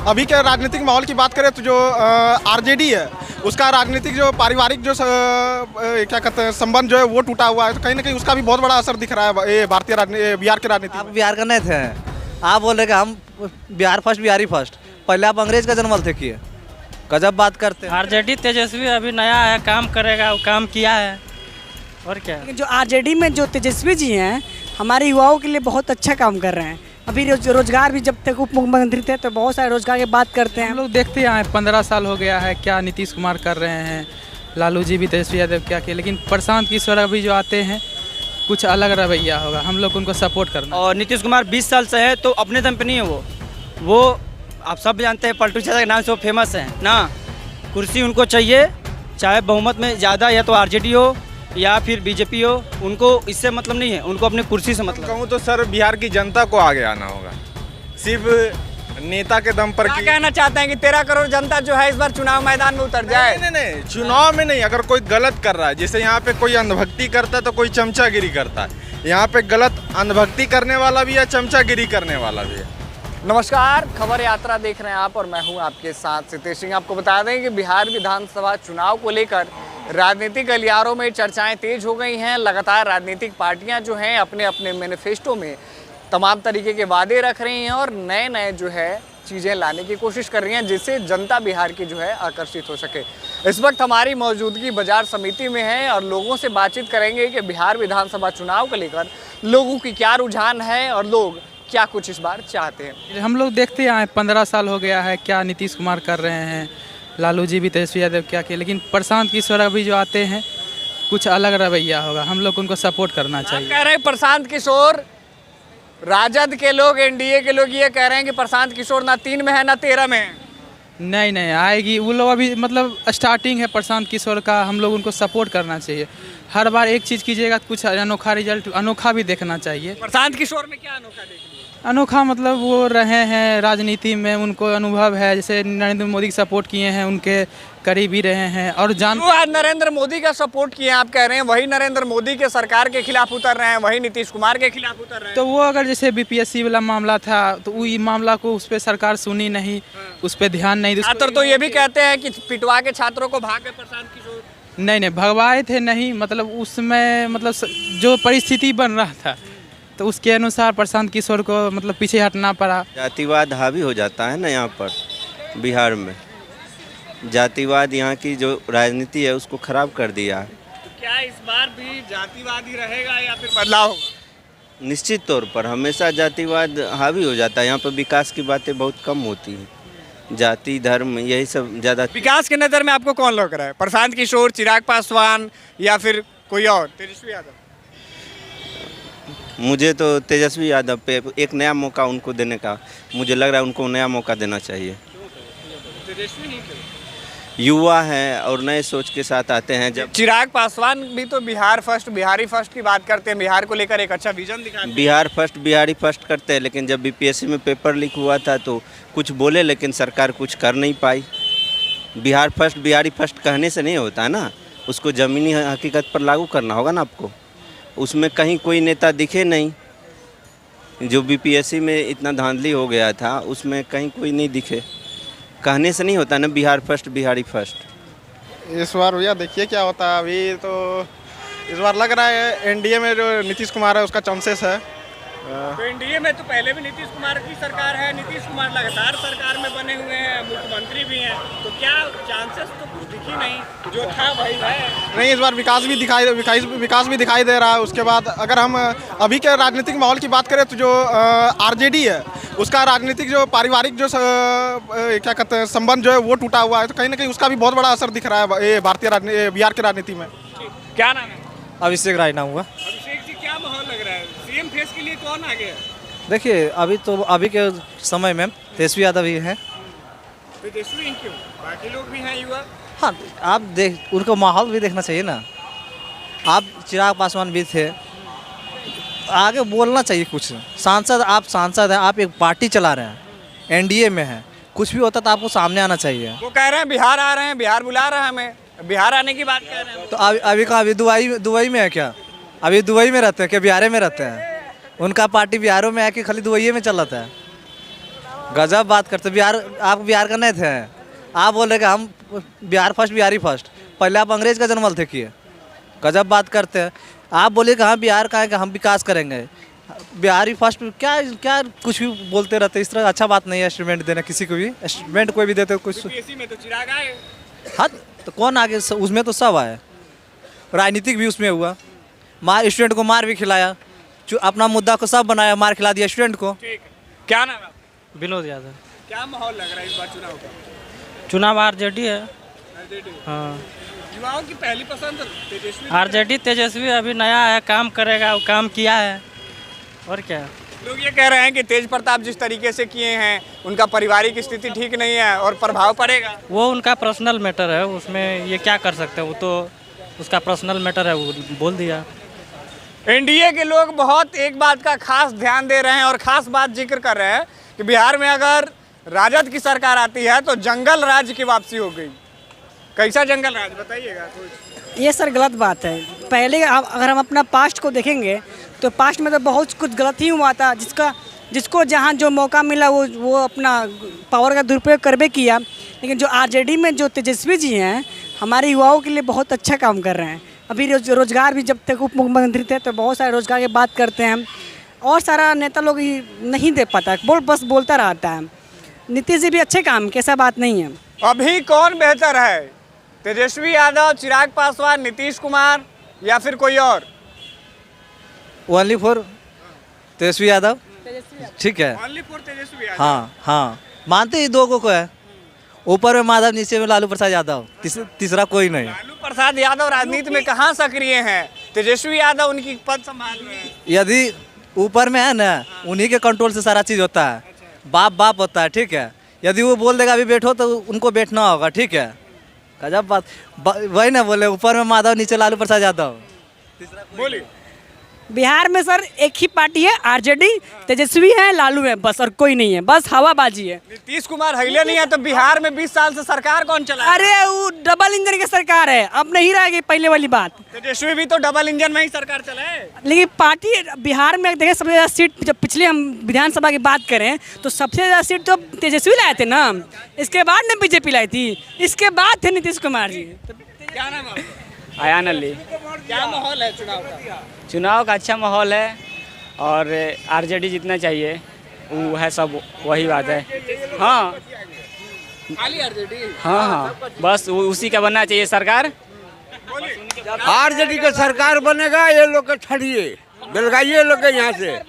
अभी के राजनीतिक माहौल की बात करें तो जो आरजेडी है उसका राजनीतिक जो पारिवारिक जो क्या कहते हैं संबंध जो है वो टूटा हुआ है, तो कहीं ना कहीं उसका भी बहुत बड़ा असर दिख रहा है ये भारतीय बिहार के राजनीति आप में। बिहार का नहीं थे, आप बोल रहे कि हम बिहार फर्स्ट बिहारी फर्स्ट। पहले आप अंग्रेज का जन्मल थे किए, गजब बात करते हैं। आरजेडी तेजस्वी अभी नया है, काम करेगा, वो काम किया है और क्या। जो आरजेडी में जो तेजस्वी जी हैं हमारे युवाओं के लिए बहुत अच्छा काम कर रहे हैं। अभी रोजगार भी जब तक उप मुख्यमंत्री थे तो बहुत सारे रोजगार की बात करते हैं। हम लोग देखते आए 15 साल हो गया है, क्या नीतीश कुमार कर रहे हैं, लालू जी भी, तेजस्वी यादव क्या किए, लेकिन प्रशांत किशोर अभी जो आते हैं कुछ अलग रवैया होगा, हम लोग उनको सपोर्ट करना। और नीतीश कुमार 20 साल से है तो अपने दम पे नहीं है वो आप सब जानते हैं, पलटू चाचा के नाम से वो फेमस हैं ना। कुर्सी उनको चाहिए, चाहे बहुमत में ज़्यादा या तो आरजेडी हो या फिर बीजेपी हो, उनको इससे मतलब नहीं है, उनको अपनी कुर्सी से मतलब। कहूँ तो सर बिहार की जनता को आगे आना होगा, सिर्फ नेता के दम पर। क्या कहना चाहते हैं कि 13 करोड़ जनता जो है इस बार चुनाव मैदान में उतर जाए? नहीं, चुनाव में नहीं, अगर कोई गलत कर रहा है, जैसे यहाँ पे कोई अंधभक्ति करता है तो कोई चमचागिरी करता है, यहाँ पे गलत अंधभक्ति करने वाला भी है, चमचागिरी करने वाला भी है। नमस्कार, खबर यात्रा देख रहे हैं आप और मैं हूं आपके साथ सितेश सिंह। आपको बता दें कि बिहार विधानसभा चुनाव को लेकर राजनीतिक गलियारों में चर्चाएं तेज हो गई हैं। लगातार राजनीतिक पार्टियां जो हैं अपने अपने मैनिफेस्टो में तमाम तरीके के वादे रख रही हैं और नए जो है चीज़ें लाने की कोशिश कर रही हैं जिससे जनता बिहार की जो है आकर्षित हो सके। इस वक्त हमारी मौजूदगी बाजार समिति में है और लोगों से बातचीत करेंगे कि बिहार विधानसभा चुनाव को लेकर लोगों की क्या रुझान है और लोग क्या कुछ इस बार चाहते हैं। हम लोग देखते आए 15 साल हो गया है, क्या नीतीश कुमार कर रहे हैं, लालू जी भी, तेजस्वी यादव क्या किए, लेकिन प्रशांत किशोर अभी जो आते हैं कुछ अलग रवैया होगा, हम लोग उनको सपोर्ट करना चाहिए। कह रहे हैं प्रशांत किशोर, राजद के लोग, एनडीए के लोग ये कह रहे हैं कि प्रशांत किशोर ना 3 में है ना 13 में है। नहीं आएगी, वो लोग अभी मतलब स्टार्टिंग है प्रशांत किशोर का, हम लोग उनको सपोर्ट करना चाहिए। हर बार एक चीज़ कीजिएगा तो कुछ अनोखा रिजल्ट, अनोखा भी देखना चाहिए। प्रशांत किशोर में क्या अनोखा देखिए? अनोखा मतलब वो रहे हैं राजनीति में, उनको अनुभव है, जैसे नरेंद्र मोदी की सपोर्ट किए हैं, उनके करीब ही रहे हैं और आज नरेंद्र मोदी का सपोर्ट किए आप कह रहे हैं, वही नरेंद्र मोदी के सरकार के खिलाफ उतर रहे हैं, वही नीतीश कुमार के खिलाफ उतर रहे हैं। तो वो अगर जैसे बीपीएससी वाला मामला था तो वो मामला को उस पर सरकार सुनी नहीं, उस पर ध्यान नहीं। छात्र तो ये भी कहते हैं कि पिटवा के छात्रों को भागे प्रशांत किशोर। नहीं भगवाए थे नहीं, मतलब उसमें मतलब जो परिस्थिति बन रहा था तो उसके अनुसार प्रशांत किशोर को मतलब पीछे हटना पड़ा। जातिवाद हावी हो जाता है ना यहाँ पर बिहार में, जातिवाद यहाँ की जो राजनीति है उसको खराब कर दिया है। तो क्या इस बार भी जातिवाद ही रहेगा या फिर बदलाव होगा? निश्चित तौर पर हमेशा जातिवाद हावी हो जाता है, यहाँ पर विकास की बातें बहुत कम होती हैं, जाति धर्म यही सब ज़्यादा। विकास के नज़र में आपको कौन लग रहा है, प्रशांत किशोर, चिराग पासवान या फिर कोई और, तेजस्वी यादव? मुझे तो तेजस्वी यादव पे एक नया मौका उनको देने का मुझे लग रहा है, उनको नया मौका देना चाहिए। तेजस्वी नहीं क्यों? युवा हैं और नए सोच के साथ आते हैं। जब चिराग पासवान भी तो बिहार फर्स्ट बिहारी फर्स्ट की बात करते हैं, बिहार को लेकर एक अच्छा विजन दिखाते हैं। बिहार फर्स्ट बिहारी फर्स्ट करते हैं, लेकिन जब बीपीएससी में पेपर लीक हुआ था तो कुछ बोले लेकिन सरकार कुछ कर नहीं पाई। बिहार फर्स्ट बिहारी फर्स्ट कहने से नहीं होता है ना, उसको ज़मीनी हकीकत पर लागू करना होगा ना आपको। उसमें कहीं कोई नेता दिखे नहीं, जो बीपीएससी में इतना धांधली हो गया था उसमें कहीं कोई नहीं दिखे, कहने से नहीं होता ना बिहार फर्स्ट बिहारी फर्स्ट। इस बार भैया देखिए क्या होता है। अभी तो इस बार लग रहा है एनडीए में जो नीतीश कुमार है उसका चांसेस है। तो एनडीए में तो पहले भी नीतीश कुमार की सरकार है, नीतीश कुमार लगातार सरकार में बने हुए हैं, मुख्यमंत्री भी हैं, तो क्या चांसेस तो कुछ दिखी नहीं, जो था वही है। नहीं, इस बार विकास भी दिखाई दे रहा है। उसके बाद अगर हम अभी के राजनीतिक माहौल की बात करें तो जो आरजेडी है उसका राजनीतिक जो पारिवारिक जो क्या कहते हैं संबंध जो है वो टूटा हुआ है, तो कहीं ना कहीं उसका भी बहुत बड़ा असर दिख रहा है ये भारतीय बिहार की राजनीति में। क्या नाम है? अभिषेक राय नाम हुआ। अभिषेक जी, क्या माहौल लग रहा है, सीएम फेस के लिए कौन आगे है? देखिए अभी के समय में तेजस्वी यादव ही है। तेजस्वी क्यों, बाकी लोग भी हैं युवा? हाँ, आप देख उनको माहौल भी देखना चाहिए ना। आप चिराग पासवान भी थे, आगे बोलना चाहिए कुछ। आप सांसद हैं, आप एक पार्टी चला रहे हैं, एनडीए में हैं, कुछ भी होता तो आपको सामने आना चाहिए। वो कह रहे हैं बिहार आ रहे हैं, बिहार बुला रहा है हमें, बिहार आने की बात कह रहे हैं। तो अभी दुबई में है क्या? अभी दुबई में रहते हैं क्या बिहार में रहते हैं? उनका पार्टी बिहारों में है कि खाली दुबई में चल रहा है? गजब बात करते। बिहार, आप बिहार का नहीं थे, आप बोल रहे कि हम बिहार फर्स्ट, बिहारी फर्स्ट। पहले आप अंग्रेज का जन्मल थे किए। गजब बात करते हैं। आप बोलिए कि हाँ बिहार का है कि हम विकास करेंगे, बिहारी फर्स्ट, क्या क्या कुछ भी बोलते रहते। इस तरह अच्छा बात नहीं है एस्टिमेट देना किसी को भी। एस्टिमेट कोई भी देते कुछ में तो चिराग आए। हाँ, तो कौन आगे, उसमें तो सब आए। राजनीतिक भी उसमें हुआ, मार स्टूडेंट को मार भी खिलाया, अपना मुद्दा को सब बनाया, मार खिला दिया स्टूडेंट को। ठीक है, क्या नाम है? विनोद यादव। क्या माहौल लग रहा है इस बार चुनाव का? चुनाव आरजेडी है। आरजेडी हाँ, युवाओं की पहली पसंद तेजस्वी। आरजेडी तेजस्वी अभी नया है, काम करेगा, वो काम किया है और क्या। लोग ये कह रहे हैं कि तेज प्रताप जिस तरीके से किए हैं उनका पारिवारिक स्थिति ठीक नहीं है और प्रभाव पड़ेगा। वो उनका पर्सनल मैटर है, उसमें ये क्या कर सकते हैं, वो तो उसका पर्सनल मैटर है, वो बोल दिया। एनडीए के लोग बहुत एक बात का खास ध्यान दे रहे हैं और खास बात जिक्र कर रहे हैं कि बिहार में अगर राजद की सरकार आती है तो जंगल राज की वापसी हो गई। कैसा जंगल राज बताइएगा कुछ। ये सर गलत बात है। पहले अगर हम अपना पास्ट को देखेंगे तो पास्ट में तो बहुत कुछ गलत ही हुआ था, जिसको जहाँ जो मौका मिला वो अपना पावर का दुरुपयोग करबे किया। लेकिन जो आरजेडी में जो तेजस्वी जी हैं, हमारे युवाओं के लिए बहुत अच्छा काम कर रहे हैं। अभी रोजगार भी, जब तक उप मुख्यमंत्री थे तो बहुत सारे रोजगार की बात करते हैं, और सारा नेता लोग ही नहीं दे पाता, बस बोलता रहता है। नीतीश जी भी अच्छे काम, कैसा बात नहीं है। अभी कौन बेहतर है, तेजस्वी यादव, चिराग पासवान, नीतीश कुमार या फिर कोई और? ओनली फॉर तेजस्वी यादव, ठीक है। Only for Tejashwi Yadav. हाँ हाँ, मानते ही दो को है, ऊपर में माधव, नीचे में लालू प्रसाद यादव, तीसरा कोई नहीं। लालू प्रसाद यादव राजनीति में कहाँ सक्रिय हैं? तेजस्वी यादव उनकी पद संभाल रहे हैं। यदि ऊपर में है ना, उन्हीं के कंट्रोल से सारा चीज़ होता है। बाप होता है, ठीक है। यदि वो बोल देगा अभी बैठो तो उनको बैठना होगा, ठीक है। गजब बात, वही ना बोले, ऊपर में माधव, नीचे लालू प्रसाद यादव। बोलिए। बिहार में सर एक ही पार्टी है, आरजेडी, तेजस्वी है, लालू है, बस, और कोई नहीं है, बस हवाबाजी है। नीतीश कुमार हिले नहीं है तो बिहार में 20 साल से सरकार कौन चला? अरे वो डबल इंजन की सरकार है, अब नहीं रहेगी पहले वाली बात। तेजस्वी भी तो डबल इंजन में ही सरकार चलाए। लेकिन पार्टी बिहार में देखें सबसे ज़्यादा सीट, जब पिछले हम विधानसभा की बात करें तो सबसे ज़्यादा सीट तो तेजस्वी लाए थे ना, इसके बाद ने बीजेपी लाई थी, इसके बाद थे नीतीश कुमार जी। क्या नाम है? आयान अली। क्या माहौल है चुनाव का? चुनाव का अच्छा माहौल है और आरजेडी जीतना चाहिए, वो है सब, वही बात है। हाँ खाली आरजेडी? हाँ, बस उसी का बनना चाहिए सरकार। आरजेडी का सरकार बनेगा, ये लोग के छड़िए बेलगाइए लोग के यहाँ से। आप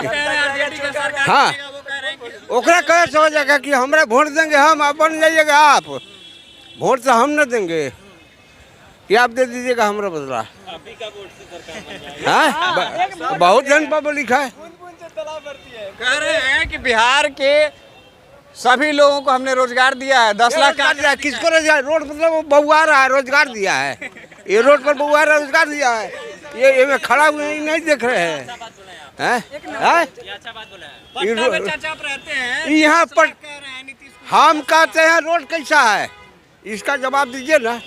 कह रहे हैं आरजेडी का सरकार हाँ, बनेगा, वो कह रहे हैं कि ओकरा कैसे हो जाएगा कि हमरा वोट देंगे हम, आप बन जाइएगा। आप वोट तो हम न देंगे कि आप दे दीजिएगा हमरा बदला। हाँ, बहुत जन पब्लिक है। कह रहे हैं कि बिहार के सभी लोगों को हमने रोजगार दिया है, 10 लाख का दिया। किसको रोजगार? रोड मतलब वो बहुआ रहा है, रोजगार दिया है। ये रोड पर बहुआ रहा, रोजगार दिया है। ये में खड़ा हुए नहीं देख रहे हैं। यहाँ पर हम कहते हैं रोड कैसा है, इसका जवाब दीजिए ना।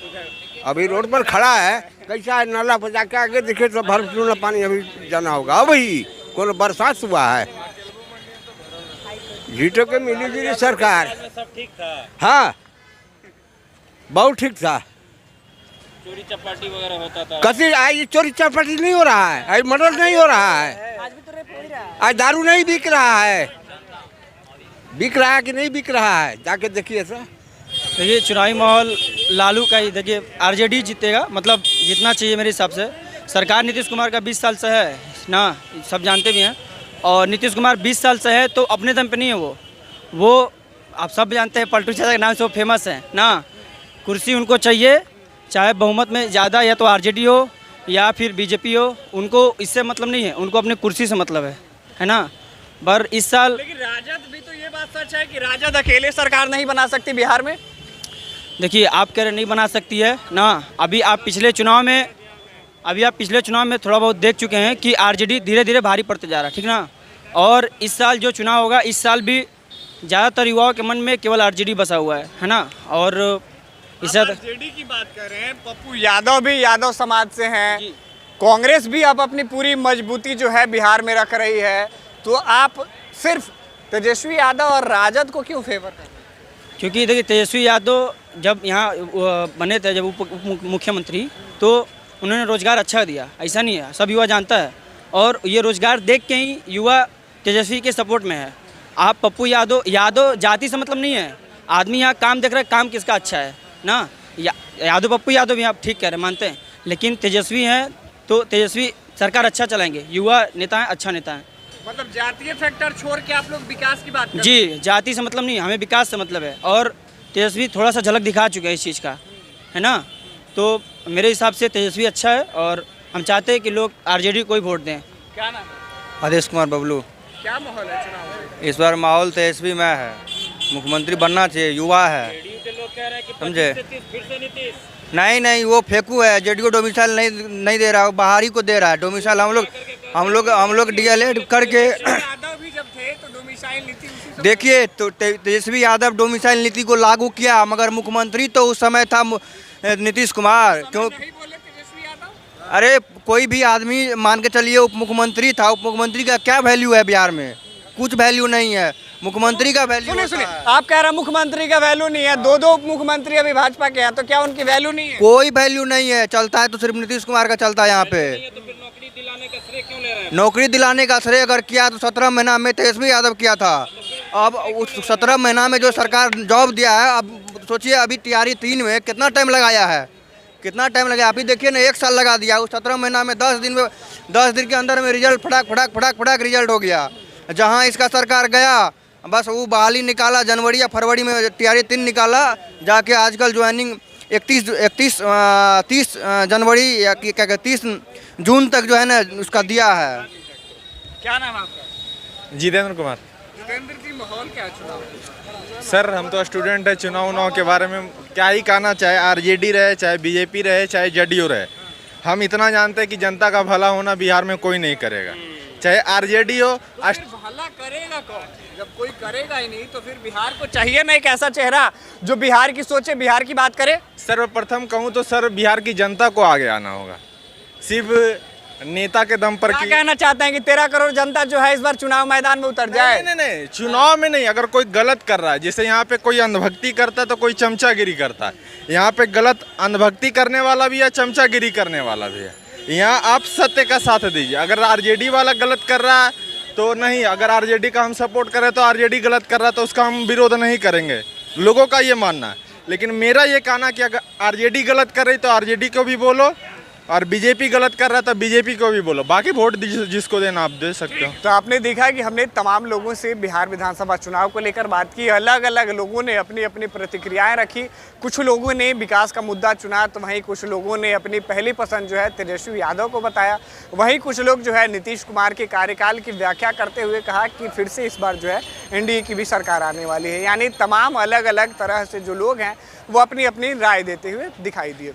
अभी रोड पर खड़ा है, कैसा है? नाला पर जाके आगे देखे तो भरपूर पानी अभी जाना होगा। अभी कौन बरसात हुआ है? जीतो के मिली जुली सरकार। हाँ, बहुत ठीक था। चोरी चपाटी वगैरह होता था, कभी आज चोरी चपाटी नहीं हो रहा है, आज मर्डर नहीं हो रहा है, आज दारू नहीं बिक रहा है। बिक रहा है कि नहीं बिक रहा है, जाके देखिए सर। देखिए चुनावी माहौल लालू का ही, देखिए आरजेडी जीतेगा, मतलब जितना चाहिए मेरे हिसाब से। सरकार नीतीश कुमार का 20 साल से है ना, सब जानते भी हैं। और नीतीश कुमार 20 साल से है तो अपने दम पे नहीं है वो आप सब जानते हैं, पलटू चाचा के नाम से वो फेमस है ना। कुर्सी उनको चाहिए, चाहे बहुमत में ज़्यादा या तो आरजेडी हो या फिर बीजेपी हो, उनको इससे मतलब नहीं है, उनको अपनी कुर्सी से मतलब है ना। पर इस साल लेकिन राजद भी तो ये बात सच है कि राजद अकेले सरकार नहीं बना सकती बिहार में। देखिए आप कह रहे नहीं बना सकती है ना। अभी आप पिछले चुनाव में थोड़ा बहुत देख चुके हैं कि आरजेडी धीरे धीरे भारी पड़ते जा रहा है, ठीक ना। और इस साल जो चुनाव होगा, इस साल भी ज़्यादातर युवाओं के मन में केवल आरजेडी बसा हुआ है ना। और इस आरजेडी की बात कर रहे हैं, पप्पू यादव भी यादव समाज से हैं, कांग्रेस भी अब अपनी पूरी मजबूती जो है बिहार में रख रही है, तो आप सिर्फ तेजस्वी यादव और राजद को क्यों फेवर करते हैं? क्योंकि देखिए तेजस्वी यादव जब यहाँ बने थे, जब उप मुख्यमंत्री, तो उन्होंने रोज़गार अच्छा दिया, ऐसा नहीं है, सब युवा जानता है। और ये रोज़गार देख के ही युवा तेजस्वी के सपोर्ट में है। आप पप्पू यादव जाति से मतलब नहीं है, आदमी यहाँ काम देख रहा है, काम किसका अच्छा है ना। यादव पप्पू यादव भी आप ठीक कह रहे, मानते हैं, लेकिन तेजस्वी हैं तो तेजस्वी सरकार अच्छा चलाएंगे, युवा नेता हैं, अच्छा नेता हैं। मतलब जातीय फैक्टर छोड़ के आप लोग विकास की बात करते हैं? जी, जाति से मतलब नहीं, हमें विकास से मतलब है। और तेजस्वी थोड़ा सा झलक दिखा चुके हैं इस चीज़ का, है ना। तो मेरे हिसाब से तेजस्वी अच्छा है और हम चाहते हैं कि लोग आरजेडी को ही वोट दें। क्या नाम है? आदेश कुमार बबलू। क्या माहौल है चुनाव में? इस बार माहौल तेजस्वी में है, मुख्यमंत्री बनना चाहिए, युवा है, समझे। नहीं वो फेंकू है, जेडीयू डोमिसाइल नहीं दे रहा, वो बाहरी को दे रहा है डोमिसाइल। हम लोग डीएलएड करके यादव भी जब थे तो डोमिसाइल नीति देखिए, तो तेजस्वी यादव डोमिसाइल नीति को लागू किया, मगर मुख्यमंत्री तो उस समय था नीतीश कुमार। क्यों नहीं बोले तेजस्वी यादव? अरे कोई भी आदमी मान के चलिए उप मुख्यमंत्री था, उप मुख्यमंत्री का क्या वैल्यू है बिहार में? कुछ वैल्यू नहीं है, मुख्यमंत्री का वैल्यू। सुनिए, आप कह रहे हैं मुख्यमंत्री का वैल्यू नहीं है, दो उप मुख्यमंत्री अभी भाजपा के हैं, तो क्या उनकी वैल्यू नहीं है? कोई वैल्यू नहीं है, चलता है तो सिर्फ नीतीश कुमार का चलता है यहाँ पे। नौकरी दिलाने का श्रेय अगर किया तो 17 महीना में तेजस्वी यादव किया था। अब उस 17 महीना में जो सरकार जॉब दिया है, अब सोचिए अभी तैयारी 3 में कितना टाइम लगाया है, कितना टाइम लगा। अभी देखिए ना, 1 साल लगा दिया, उस 17 महीना में 10 दिन के अंदर में रिजल्ट फटाक रिजल्ट हो गया। जहाँ इसका सरकार गया बस वो बहाली निकाला, जनवरी या फरवरी में तैयारी 3 निकाला, जाके आजकल ज्वाइनिंग 30 जनवरी या क्या कहते 30 जून तक जो है ना उसका दिया है। क्या नाम है आपका? जितेंद्र कुमार। जितेंद्र जी, माहौल क्या है चुनाव में? सर हम तो स्टूडेंट है, चुनाव के बारे में क्या ही कहना, चाहे आरजेडी रहे, चाहे बीजेपी रहे, चाहे जेडीयू रहे, हम इतना जानते हैं कि जनता का भला होना बिहार में कोई नहीं करेगा, चाहे आरजेडी हो। भला करेगा कौन? जब कोई करेगा ही नहीं तो फिर बिहार को चाहिए ना एक ऐसा चेहरा जो बिहार की सोचे, बिहार की बात करे। सर्वप्रथम कहूँ तो सर बिहार की जनता को आगे आना होगा, सिर्फ नेता के दम पर। क्या कहना चाहते हैं कि 13 करोड़ जनता जो है इस बार चुनाव मैदान में उतर जाए? नहीं, चुनाव में नहीं, अगर कोई गलत कर रहा है, जैसे यहाँ पे कोई अंधभक्ति करता है तो कोई चमचागिरी करता है, यहाँ पे गलत अंधभक्ति करने वाला भी है, चमचागिरी करने वाला भी है। यहाँ आप सत्य का साथ दीजिए। अगर आरजेडी वाला गलत कर रहा है तो नहीं, अगर आरजेडी का हम सपोर्ट करें तो आरजेडी गलत कर रहा है तो उसका हम विरोध नहीं करेंगे, लोगों का ये मानना है। लेकिन मेरा ये कहना कि अगर आरजेडी गलत कर रही तो आरजेडी को भी बोलो, और बीजेपी गलत कर रहा है तो बीजेपी को भी बोलो, बाकी वोट जिसको देना आप दे सकते हो। तो आपने देखा कि हमने तमाम लोगों से बिहार विधानसभा चुनाव को लेकर बात की, अलग अलग लोगों ने अपनी अपनी प्रतिक्रियाएं रखी। कुछ लोगों ने विकास का मुद्दा चुना, तो वहीं कुछ लोगों ने अपनी पहली पसंद जो है तेजस्वी यादव को बताया। वहीं कुछ लोग जो है नीतीश कुमार के कार्यकाल की व्याख्या करते हुए कहा कि फिर से इस बार जो है एनडीए की भी सरकार आने वाली है। यानी तमाम अलग अलग तरह से जो लोग हैं वो अपनी अपनी राय देते हुए दिखाई दिए।